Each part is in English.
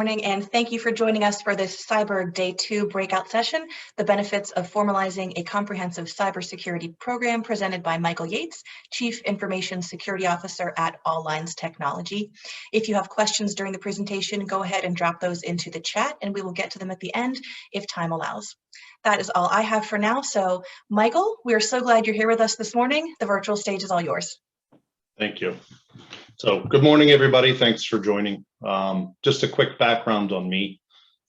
Morning, and thank you for joining us for this Cyburgh Day 2 breakout session, the benefits of formalizing a comprehensive cybersecurity program, presented by Michael Yates, Chief Information Security Officer at All Lines Technology. If you have questions during the presentation, go ahead and drop those into the chat, and we will get to them at the end if time allows. That is all I have for now. So, Michael, we are so glad you're here with us this morning. The virtual stage is all yours. Thank you. So good morning, everybody. Thanks for joining. Just a quick background on me.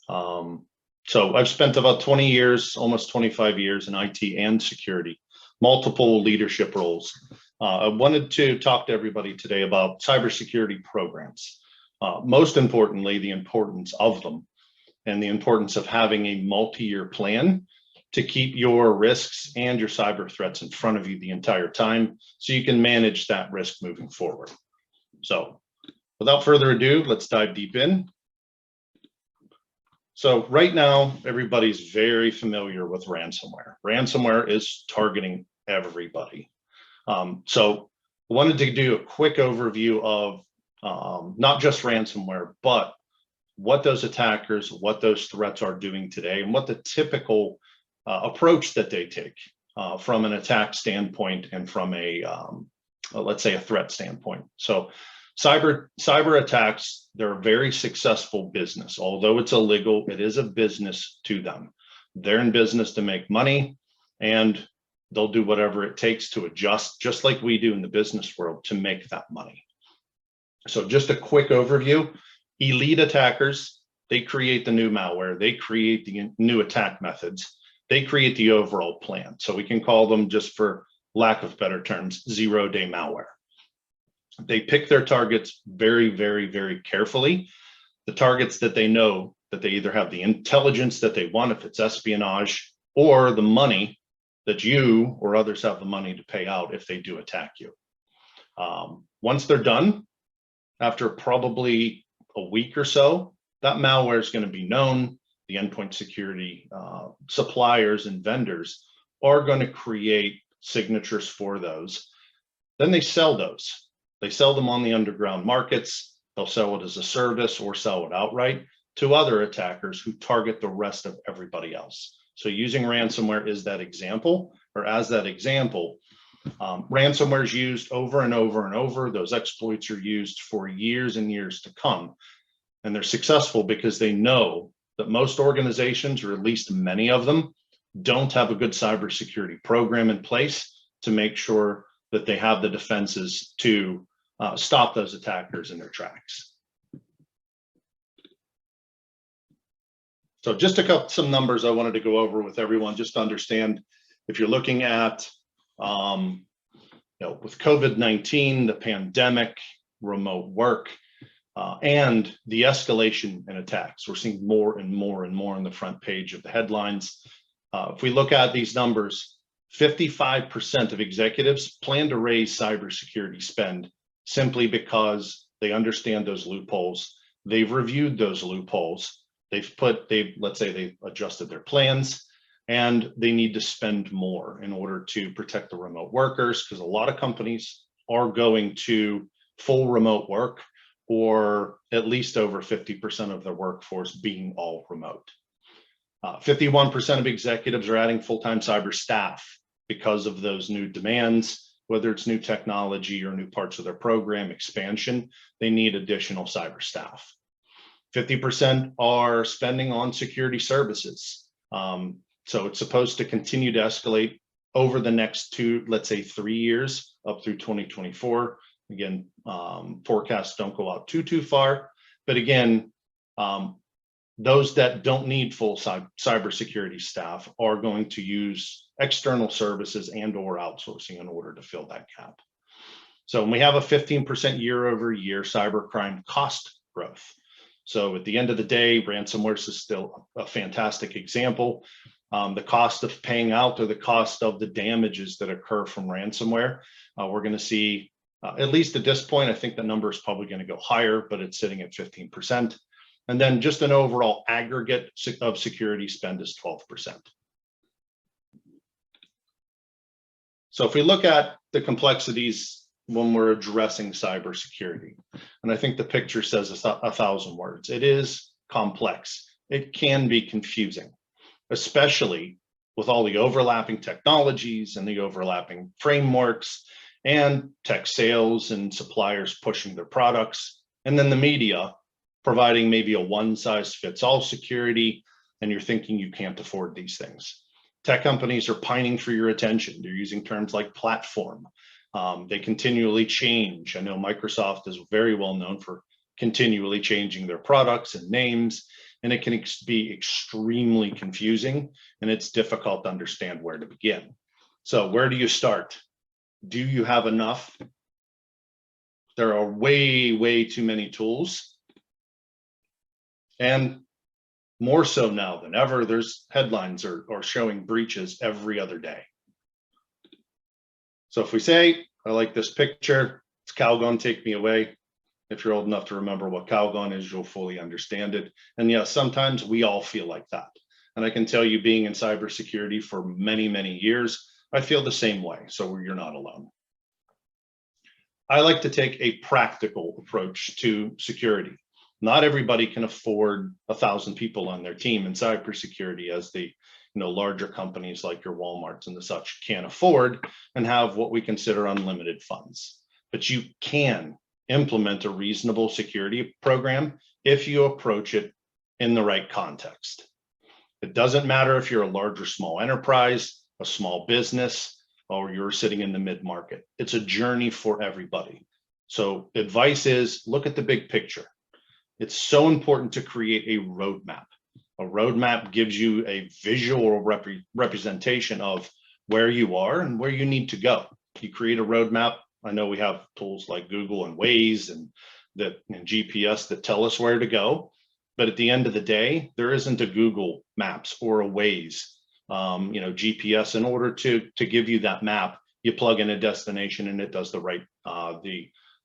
So I've spent about 20 years, almost 25 years in IT and security, multiple leadership roles. I wanted to talk to everybody today about cybersecurity programs. Most importantly, the importance of them and the importance of having a multi-year plan to keep your risks and your cyber threats in front of you the entire time so you can manage that risk moving forward. So without further ado, let's dive deep in. So right now, everybody's very familiar with ransomware. Ransomware is targeting everybody. So I wanted to do a quick overview of not just ransomware, but what those attackers, what those threats are doing today, and what the typical approach that they take from an attack standpoint and from a let's say a threat standpoint. So cyber attacks, they're a very successful business. Although it's illegal, it is a business to them. They're in business to make money, and they'll do whatever it takes to adjust, just like we do in the business world, to make that money. So just a quick overview. Elite attackers, they create the new malware, they create the new attack methods, they create the overall plan. So we can call them, just for lack of better terms, zero-day malware. They pick their targets very, very, very carefully. The targets that they know that they either have the intelligence that they want, if it's espionage, or the money that you or others have the money to pay out if they do attack you. Once they're done, after probably a week or so, that malware is going to be known. The endpoint security suppliers and vendors are going to create signatures for those. Then they sell those. They sell them on the underground markets. They'll sell it as a service or sell it outright to other attackers who target the rest of everybody else. So using ransomware is that example, or as that example, ransomware is used over and over and over. Those exploits are used for years and years to come. And they're successful because they know that most organizations, or at least many of them, don't have a good cybersecurity program in place to make sure that they have the defenses to stop those attackers in their tracks. So just some numbers I wanted to go over with everyone, just to understand, if you're looking at, with COVID-19, the pandemic, remote work, and the escalation in attacks. We're seeing more and more and more on the front page of the headlines. If we look at these numbers, 55% of executives plan to raise cybersecurity spend simply because they understand those loopholes. They've reviewed those loopholes. Let's say they've adjusted their plans, and they need to spend more in order to protect the remote workers, because a lot of companies are going to full remote work, or at least over 50% of their workforce being all remote. 51% of executives are adding full-time cyber staff because of those new demands, whether it's new technology or new parts of their program expansion. They need additional cyber staff. 50% are spending on security services. So it's supposed to continue to escalate over the next let's say 3 years, up through 2024. Again, forecasts don't go out too far, but again, those that don't need full cybersecurity staff are going to use external services and or outsourcing in order to fill that gap. So when we have a 15% year-over-year cybercrime cost growth. So at the end of the day, ransomware is still a fantastic example. The cost of paying out, or the cost of the damages that occur from ransomware, we're going to see, at least at this point, I think the number is probably going to go higher, but it's sitting at 15%. And then just an overall aggregate of security spend is 12%. So if we look at the complexities when we're addressing cybersecurity, and I think the picture says 1,000 words, it is complex. It can be confusing, especially with all the overlapping technologies and the overlapping frameworks and tech sales and suppliers pushing their products, and then the media providing maybe a one-size-fits-all security, and you're thinking you can't afford these things. Tech companies are pining for your attention. They're using terms like platform. They continually change. I know Microsoft is very well known for continually changing their products and names, and it can be extremely confusing, and it's difficult to understand where to begin. So where do you start? Do you have enough? There are way too many tools. And more so now than ever, there's headlines are showing breaches every other day. So if we say, I like this picture, it's Calgon, take me away. If you're old enough to remember what Calgon is, you'll fully understand it. And yes, sometimes we all feel like that. And I can tell you, being in cybersecurity for many years, I feel the same way, so you're not alone. I like to take a practical approach to security. Not everybody can afford 1,000 people on their team in cybersecurity, as the larger companies like your Walmarts and the such can't afford and have what we consider unlimited funds. But you can implement a reasonable security program if you approach it in the right context. It doesn't matter if you're a large or small enterprise, a small business, or you're sitting in the mid-market. It's a journey for everybody. So advice is, look at the big picture. It's so important to create a roadmap. A roadmap gives you a visual representation of where you are and where you need to go. You create a roadmap. I know we have tools like Google and Waze and GPS that tell us where to go. But at the end of the day, there isn't a Google Maps or a Waze, GPS. In order to give you that map, you plug in a destination and it does the right,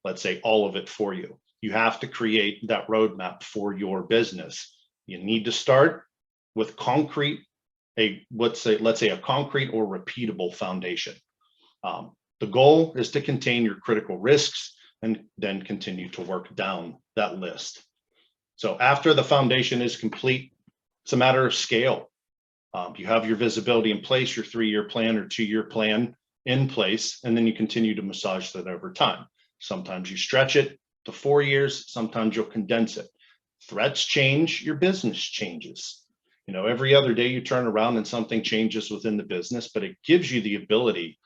let's say all of it for you. You have to create that roadmap for your business. You need to start with concrete, let's say a concrete or repeatable foundation. The goal is to contain your critical risks and then continue to work down that list. So after the foundation is complete, it's a matter of scale. You have your visibility in place, your 3-year plan or 2-year plan in place, and then you continue to massage that over time. Sometimes you stretch it to 4 years, sometimes you'll condense it. Threats change, your business changes. Every other day you turn around and something changes within the business, but it gives you the ability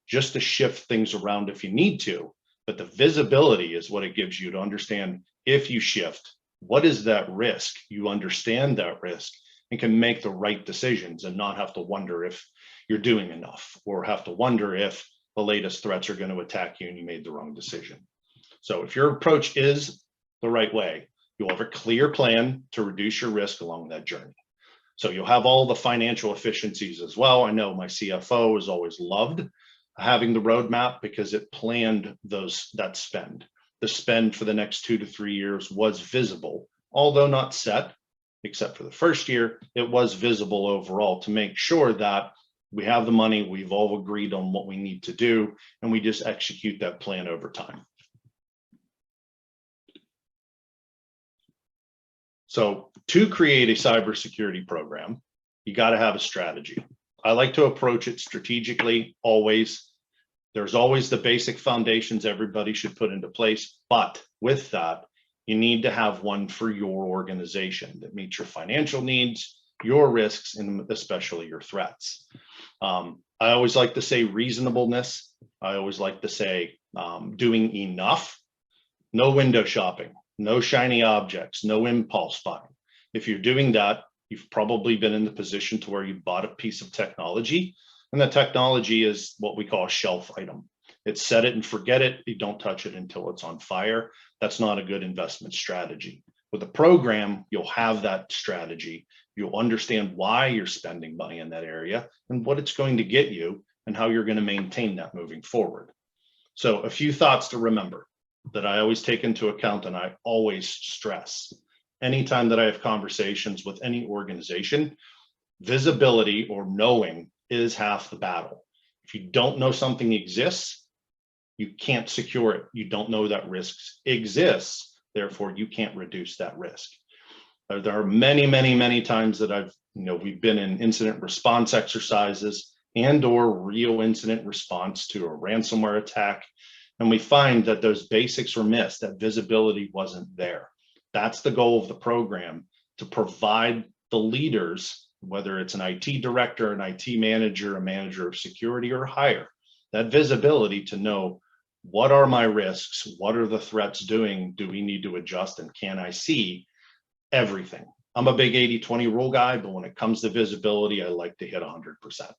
just to shift things around if you need to. But the visibility is what it gives you to understand if you shift, what is that risk? You understand that risk and can make the right decisions and not have to wonder if you're doing enough or have to wonder if the latest threats are going to attack you and you made the wrong decision. So if your approach is the right way, you'll have a clear plan to reduce your risk along that journey. So you'll have all the financial efficiencies as well. I know my CFO has always loved having the roadmap because it planned that spend. The spend for the next 2 to 3 years was visible, although not set, except for the first year. It was visible overall to make sure that we have the money, we've all agreed on what we need to do, and we just execute that plan over time. So to create a cybersecurity program, you got to have a strategy. I like to approach it strategically always. There's always the basic foundations everybody should put into place, but with that, you need to have one for your organization that meets your financial needs, your risks, and especially your threats. I always like to say reasonableness. I always like to say doing enough, no window shopping, no shiny objects, no impulse buying. If you're doing that, you've probably been in the position to where you bought a piece of technology, and the technology is what we call a shelf item. It's set it and forget it. You don't touch it until it's on fire. That's not a good investment strategy. With a program, you'll have that strategy. You'll understand why you're spending money in that area and what it's going to get you and how you're going to maintain that moving forward. So a few thoughts to remember that I always take into account and I always stress. Anytime that I have conversations with any organization, visibility or knowing is half the battle. If you don't know something exists, you can't secure it. You don't know that risk exists, therefore you can't reduce that risk. There are many, many, many times that we've been in incident response exercises and or real incident response to a ransomware attack. And we find that those basics were missed, that visibility wasn't there. That's the goal of the program, to provide the leaders, whether it's an IT director, an IT manager, a manager of security or higher, that visibility to know, what are my risks? What are the threats doing? Do we need to adjust? And can I see everything? I'm a big 80-20 rule guy, but when it comes to visibility, I like to hit 100%.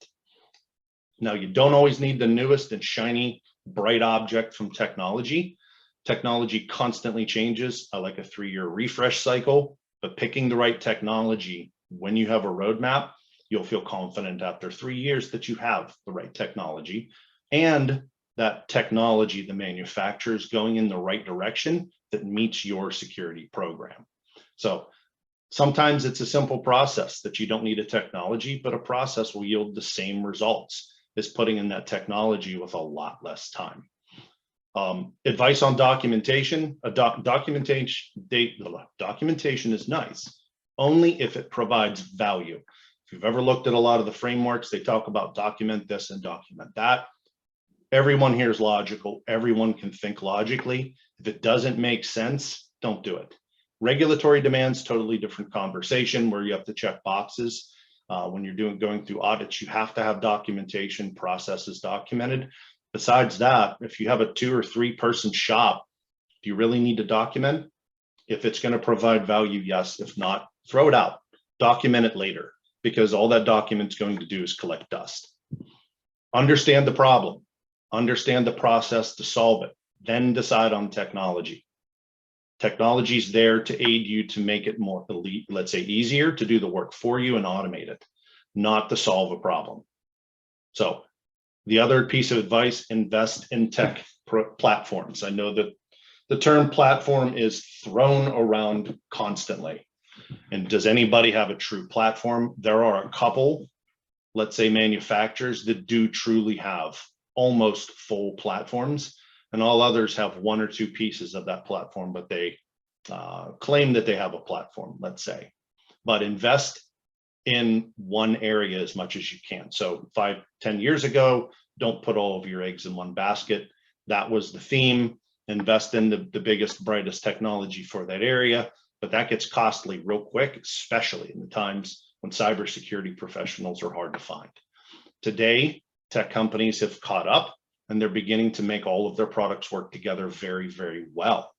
Now, you don't always need the newest and shiny, bright object from technology. Technology constantly changes. I like a 3-year refresh cycle, but picking the right technology when you have a roadmap, you'll feel confident after 3 years that you have the right technology, and that technology, the manufacturer, is going in the right direction that meets your security program. So sometimes it's a simple process that you don't need a technology, but a process will yield the same results as putting in that technology with a lot less time. Advice on documentation. Documentation is nice only if it provides value. If you've ever looked at a lot of the frameworks, they talk about document this and document that. Everyone here is logical. Everyone can think logically. If it doesn't make sense, don't do it. Regulatory demands, totally different conversation where you have to check boxes. When you're going through audits, you have to have documentation, processes documented. Besides that, if you have a 2 or 3 person shop, do you really need to document? If it's going to provide value, yes. If not, throw it out. Document it later, because all that document's going to do is collect dust. Understand the problem. Understand the process to solve it. Then decide on technology. Technology is there to aid you to make it more, let's say, easier to do the work for you and automate it, not to solve a problem. So the other piece of advice, invest in tech platforms. I know that the term platform is thrown around constantly. And does anybody have a true platform? There are a couple, let's say, manufacturers that do truly have almost full platforms, and all others have 1 or 2 pieces of that platform, but they claim that they have a platform, let's say. But invest in one area as much as you can. So 5-10 years ago, don't put all of your eggs in one basket. That was the theme. Invest in the biggest, brightest technology for that area, but that gets costly real quick, especially in the times when cybersecurity professionals are hard to find. Today, tech companies have caught up, and they're beginning to make all of their products work together very, very well,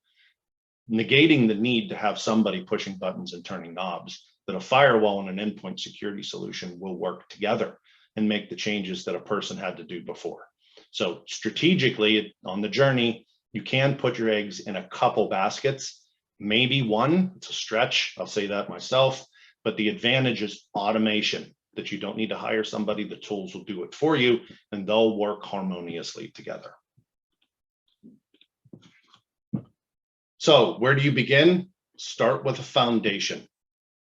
negating the need to have somebody pushing buttons and turning knobs, that a firewall and an endpoint security solution will work together and make the changes that a person had to do before. So strategically on the journey, you can put your eggs in a couple baskets, maybe one. It's a stretch, I'll say that myself, but the advantage is automation, that you don't need to hire somebody. The tools will do it for you, and they'll work harmoniously together. So where do you begin? Start with a foundation.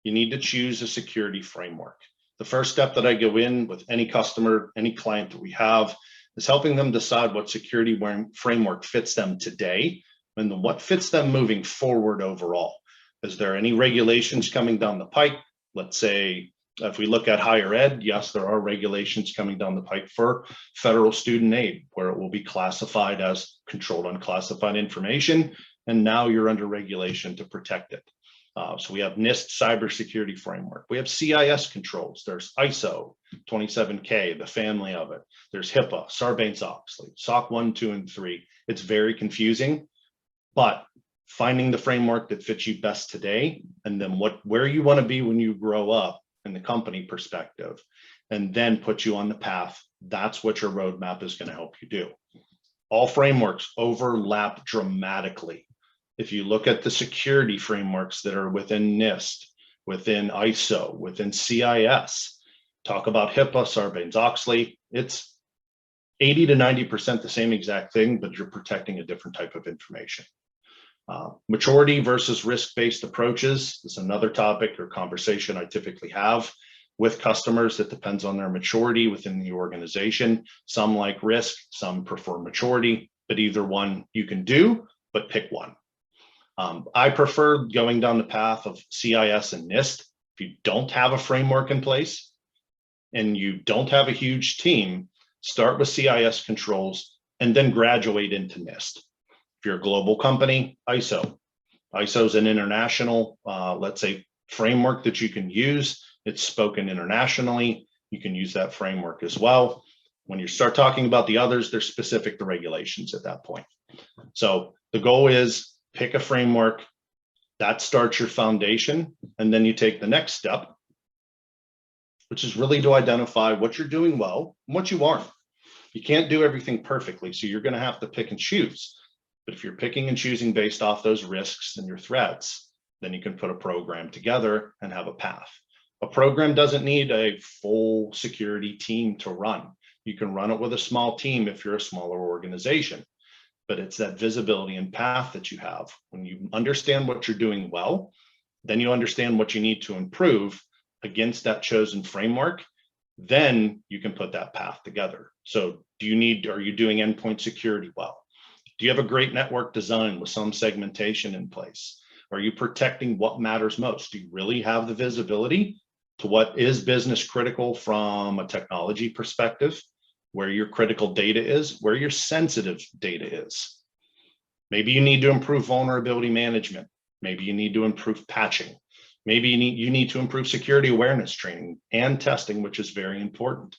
You need to choose a security framework. The first step that I go in with any customer, any client that we have, is helping them decide what security framework fits them today and then what fits them moving forward overall. Is there any regulations coming down the pipe? Let's say, if we look at higher ed, yes, there are regulations coming down the pipe for federal student aid, where it will be classified as controlled unclassified information, and now you're under regulation to protect it. So we have NIST cybersecurity framework. We have CIS controls. There's ISO 27K, the family of it. There's HIPAA, Sarbanes-Oxley, SOC 1, 2, and 3. It's very confusing, but finding the framework that fits you best today, and then where you want to be when you grow up in the company perspective, and then put you on the path. That's what your roadmap is going to help you do. All frameworks overlap dramatically. If you look at the security frameworks that are within NIST, within ISO, within CIS, talk about HIPAA, Sarbanes-Oxley, it's 80 to 90% the same exact thing, but you're protecting a different type of information. Maturity versus risk-based approaches is another topic or conversation I typically have with customers. It depends on their maturity within the organization. Some like risk, some prefer maturity, but either one you can do, but pick one. I prefer going down the path of CIS and NIST. If you don't have a framework in place and you don't have a huge team, start with CIS controls and then graduate into NIST. If you're a global company, ISO. ISO is an international, let's say, framework that you can use. It's spoken internationally. You can use that framework as well. When you start talking about the others, they're specific to regulations at that point. So the goal is pick a framework that starts your foundation, and then you take the next step, which is really to identify what you're doing well and what you aren't. You can't do everything perfectly, so you're going to have to pick and choose. But if you're picking and choosing based off those risks and your threats, then you can put a program together and have a path. A program doesn't need a full security team to run. You can run it with a small team if you're a smaller organization, but it's that visibility and path that you have. When you understand what you're doing well, then you understand what you need to improve against that chosen framework, then you can put that path together. So are you doing endpoint security well? Do you have a great network design with some segmentation in place? Are you protecting what matters most? Do you really have the visibility to what is business critical from a technology perspective, where your critical data is, where your sensitive data is? Maybe you need to improve vulnerability management. Maybe you need to improve patching. Maybe you need to improve security awareness training and testing, which is very important.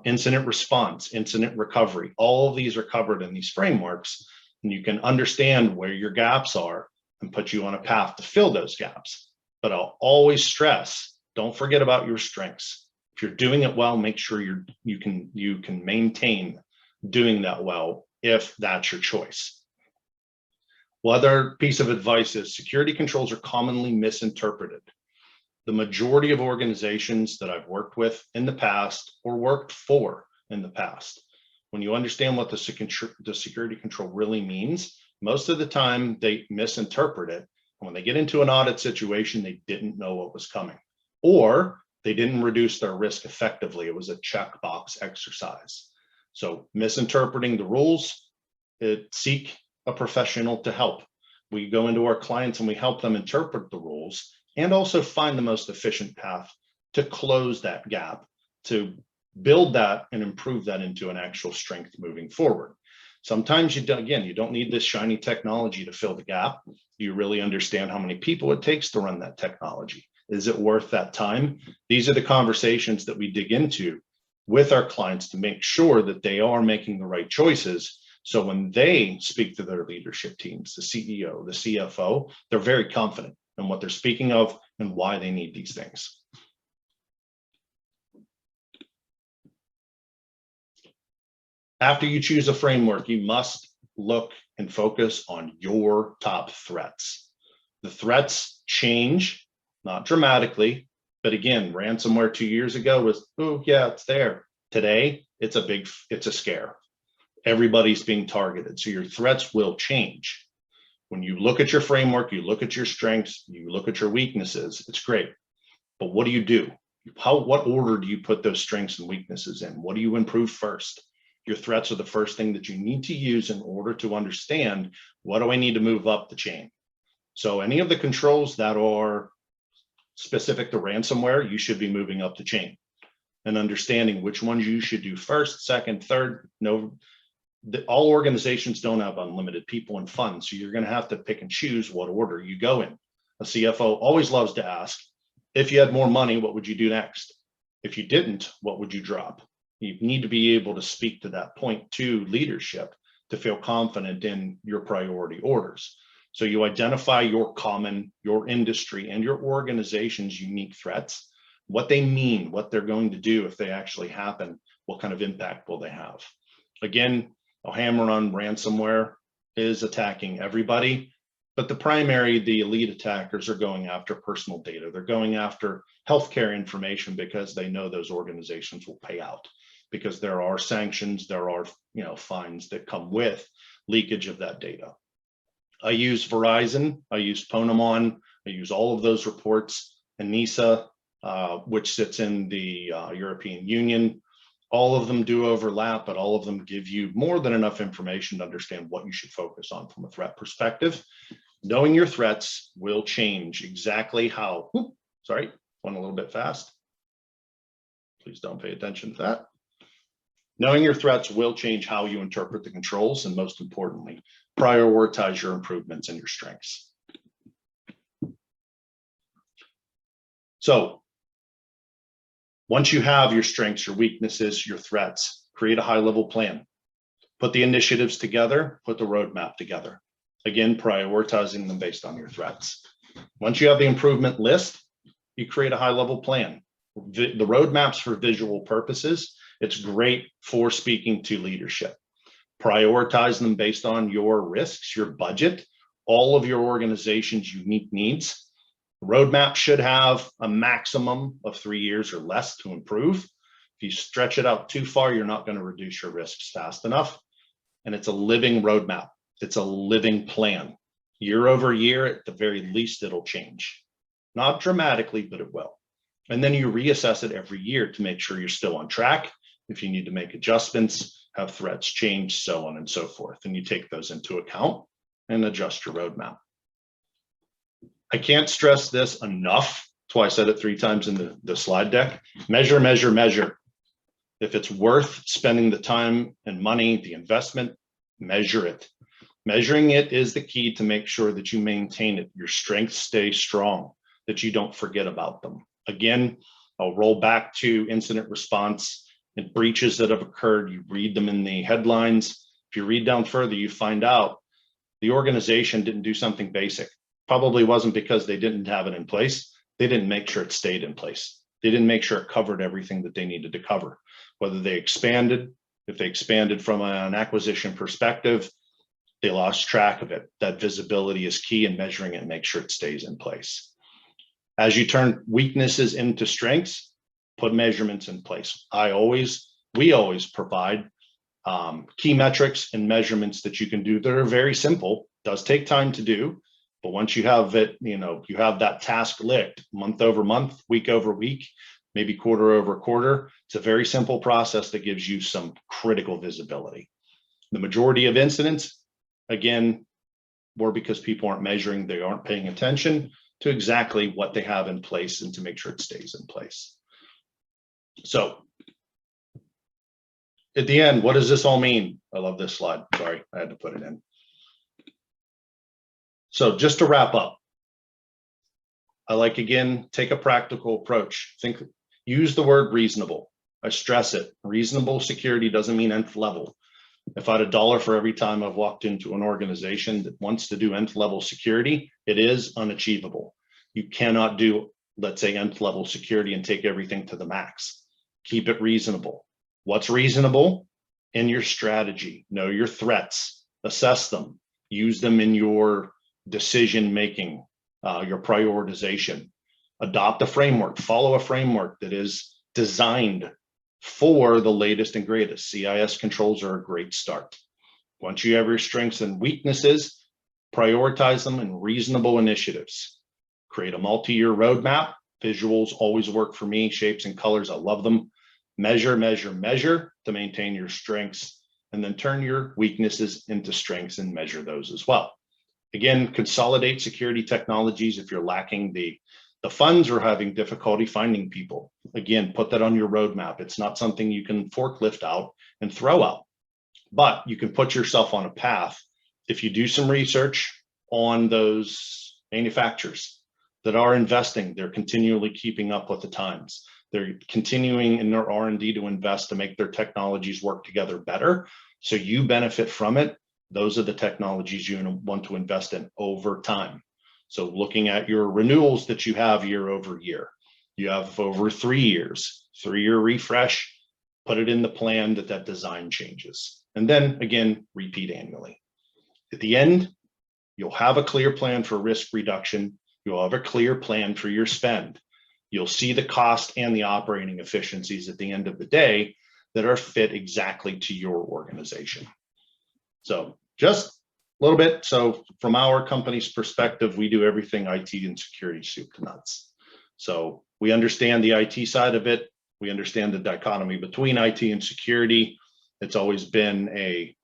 Incident response, incident recovery, all of these are covered in these frameworks, and you can understand where your gaps are and put you on a path to fill those gaps. But I'll always stress, don't forget about your strengths. If you're doing it well, make sure you can maintain doing that well if that's your choice. Well, other piece of advice is security controls are commonly misinterpreted. The majority of organizations that I've worked with in the past or worked for in the past, when you understand what the security control really means, most of the time they misinterpret it. And when they get into an audit situation, they didn't know what was coming, or they didn't reduce their risk effectively. It was a checkbox exercise. So misinterpreting the rules, seek a professional to help. We go into our clients and we help them interpret the rules and also find the most efficient path to close that gap, to build that and improve that into an actual strength moving forward. Sometimes you don't need this shiny technology to fill the gap. You really understand how many people it takes to run that technology. Is it worth that time? These are the conversations that we dig into with our clients to make sure that they are making the right choices. So when they speak to their leadership teams, the CEO, the CFO, they're very confident in what they're speaking of and why they need these things. After you choose a framework, you must look and focus on your top threats. The threats change, not dramatically, but again, ransomware 2 years ago was, oh yeah, it's there. Today, it's a scare. Everybody's being targeted, so your threats will change. When you look at your framework, you look at your strengths, you look at your weaknesses, it's great. But what do? What order do you put those strengths and weaknesses in? What do you improve first? Your threats are the first thing that you need to use in order to understand, what do I need to move up the chain? So any of the controls that are specific to ransomware, you should be moving up the chain and understanding which ones you should do first, second, third. All organizations don't have unlimited people and funds, so you're going to have to pick and choose what order you go in. A CFO always loves to ask, if you had more money, what would you do next? If you didn't, what would you drop? You need to be able to speak to that point to leadership to feel confident in your priority orders. So you identify your industry and your organization's unique threats, what they mean, what they're going to do if they actually happen, what kind of impact will they have? Again, a hammer on ransomware is attacking everybody, but the elite attackers are going after personal data. They're going after healthcare information because they know those organizations will pay out, because there are sanctions, there are fines that come with leakage of that data. I use Verizon, I use Ponemon, I use all of those reports, and NISA, which sits in the European Union. All of them do overlap, but all of them give you more than enough information to understand what you should focus on from a threat perspective. Knowing your threats will change exactly how, sorry, went a little bit fast. Please don't pay attention to that. Knowing your threats will change how you interpret the controls, and most importantly, prioritize your improvements and your strengths. So once you have your strengths, your weaknesses, your threats, create a high-level plan. Put the initiatives together, put the roadmap together. Again, prioritizing them based on your threats. Once you have the improvement list, you create a high-level plan. The roadmaps for visual purposes, it's great for speaking to leadership. Prioritize them based on your risks, your budget, all of your organization's unique needs. The roadmap should have a maximum of 3 years or less to improve. If you stretch it out too far, you're not going to reduce your risks fast enough. And it's a living roadmap. It's a living plan. Year over year, at the very least, it'll change. Not dramatically, but it will. And then you reassess it every year to make sure you're still on track. If you need to make adjustments, have threats change, so on and so forth. And you take those into account and adjust your roadmap. I can't stress this enough. That's why I said it 3 times in the slide deck. Measure, measure, measure. If it's worth spending the time and money, the investment, measure it. Measuring it is the key to make sure that you maintain it. Your strengths stay strong, that you don't forget about them. Again, I'll roll back to incident response and breaches that have occurred. You read them in the headlines. If you read down further, you find out the organization didn't do something basic. Probably wasn't because they didn't have it in place. They didn't make sure it stayed in place. They didn't make sure it covered everything that they needed to cover. Whether they expanded, if they expanded from an acquisition perspective, they lost track of it. That visibility is key in measuring it and make sure it stays in place. As you turn weaknesses into strengths, put measurements in place. We always provide key metrics and measurements that you can do that are very simple. Does take time to do, but once you have it, you have that task licked month over month, week over week, maybe quarter over quarter. It's a very simple process that gives you some critical visibility. The majority of incidents, again, were because people aren't measuring, they aren't paying attention to exactly what they have in place and to make sure it stays in place. So at the end, what does this all mean? I love this slide. Sorry, I had to put it in. So just to wrap up, I like, again, take a practical approach. Use the word reasonable. I stress it. Reasonable security doesn't mean nth level. If I had $1 for every time I've walked into an organization that wants to do nth level security, it is unachievable. You cannot do, let's say, nth level security and take everything to the max. Keep it reasonable. What's reasonable? In your strategy, know your threats, assess them, use them in your decision-making, your prioritization. Adopt a framework, follow a framework that is designed for the latest and greatest. CIS controls are a great start. Once you have your strengths and weaknesses, prioritize them in reasonable initiatives. Create a multi-year roadmap. Visuals always work for me, shapes and colors, I love them. Measure, measure, measure to maintain your strengths, and then turn your weaknesses into strengths and measure those as well. Again, consolidate security technologies if you're lacking the funds or having difficulty finding people. Again, put that on your roadmap. It's not something you can forklift out and throw out, but you can put yourself on a path if you do some research on those manufacturers that are investing. They're continually keeping up with the times. They're continuing in their R&D to invest to make their technologies work together better. So you benefit from it. Those are the technologies you want to invest in over time. So looking at your renewals that you have year over year, you have over 3 years, 3-year refresh, put it in the plan that design changes. And then again, repeat annually. At the end, you'll have a clear plan for risk reduction. You'll have a clear plan for your spend. You'll see the cost and the operating efficiencies at the end of the day that are fit exactly to your organization. So just a little bit. So from our company's perspective, we do everything IT and security soup to nuts. So we understand the IT side of it. We understand the dichotomy between IT and security. It's always been a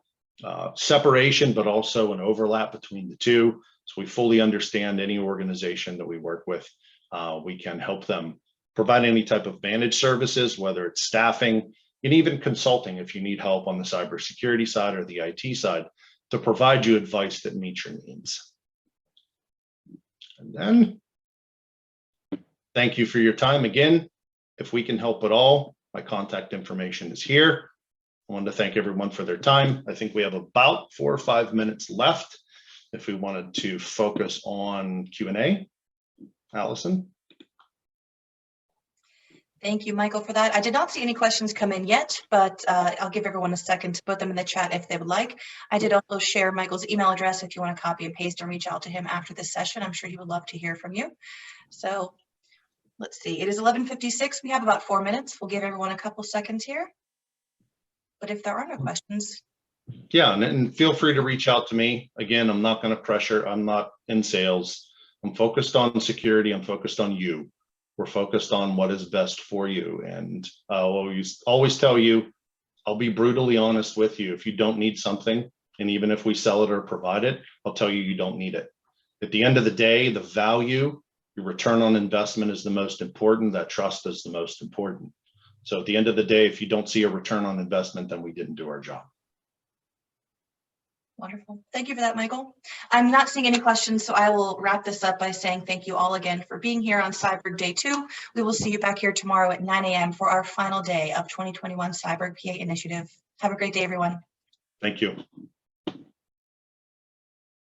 separation, but also an overlap between the two. So we fully understand any organization that we work with. We can help them provide any type of managed services, whether it's staffing and even consulting if you need help on the cybersecurity side or the IT side, to provide you advice that meets your needs. And then, thank you for your time. Again, if we can help at all, my contact information is here. I wanted to thank everyone for their time. I think we have about 4 or 5 minutes left if we wanted to focus on Q&A. Allison? Thank you, Michael, for that. I did not see any questions come in yet, but I'll give everyone a second to put them in the chat if they would like. I did also share Michael's email address if you want to copy and paste and reach out to him after this session. I'm sure he would love to hear from you. So let's see, it is 11:56. We have about 4 minutes. We'll give everyone a couple seconds here. But if there are no questions. Yeah, and feel free to reach out to me. Again, I'm not going to pressure. I'm not in sales. I'm focused on security. I'm focused on you. We're focused on what is best for you. And I'll always tell you, I'll be brutally honest with you. If you don't need something, and even if we sell it or provide it, I'll tell you, you don't need it. At the end of the day, the value, your return on investment is the most important. That trust is the most important. So at the end of the day, if you don't see a return on investment, then we didn't do our job. Wonderful. Thank you for that, Michael. I'm not seeing any questions, so I will wrap this up by saying thank you all again for being here on Cybersecurity Day 2. We will see you back here tomorrow at 9 a.m. for our final day of 2021 Cybersecurity PA Initiative. Have a great day, everyone. Thank you.